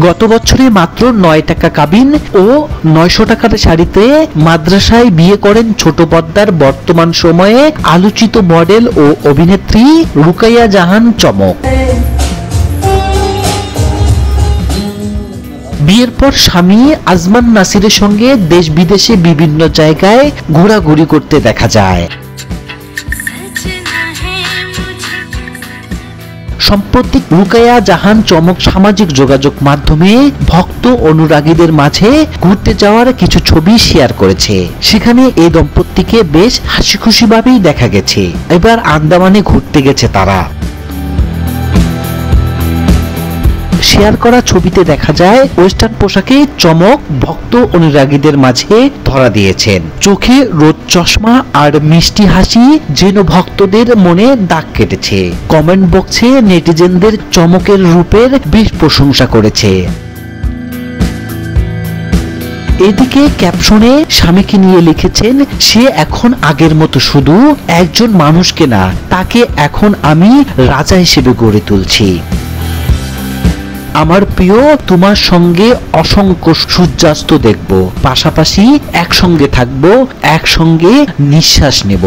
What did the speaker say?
গত বছরে মাত্র 9 টাকা কাবিন ও 900 টাকার শাড়িতে মাদ্রাসায় বিয়ে করেন ছোট পর্দার বর্তমান সময়ে আলোচিত মডেল ও অভিনেত্রী রুকাইয়া জাহান চমক। বিয়ের পর স্বামী আজমান নাসিরের সঙ্গে দেশ বিদেশে বিভিন্ন জায়গায় ঘোরাঘুরি করতে দেখা যায়। সম্প্রতি রুকাইয়া জাহান চমক সামাজিক যোগাযোগ মাধ্যমে ভক্ত অনুরাগীদের মাঝে ঘুরতে যাওয়ার কিছু ছবি শেয়ার করেছে। সেখানে এই দম্পতিকে বেশ হাসি খুশি ভাবেই দেখা গেছে। এবার আন্দামানে ঘুরতে গেছে তারা। শেয়ার করা ছবিতে দেখা যায় ওয়েস্টার্ন পোশাকে চমক ভক্ত অনুরাগীদের মাঝে ধরা দিয়েছেন। চোখে রোদ চশমা আর মিষ্টি হাসি যেন ভক্তদের মনে দাগ কেটেছে। কমেন্ট বক্সে নেটিজেনদের চমকের রূপের বেশ প্রশংসা করেছে। এদিকে ক্যাপশনে স্বামীকে নিয়ে লিখেছেন, সে এখন আগের মতো শুধু একজন মানুষকে না, তাকে এখন আমি রাজা হিসেবে গড়ে তুলছি। আমার প্রিয়, তোমার সঙ্গে অসংখ্য সূর্যাস্ত দেখব, পাশাপাশি একসঙ্গে থাকবো, একসঙ্গে নিঃশ্বাস নেব।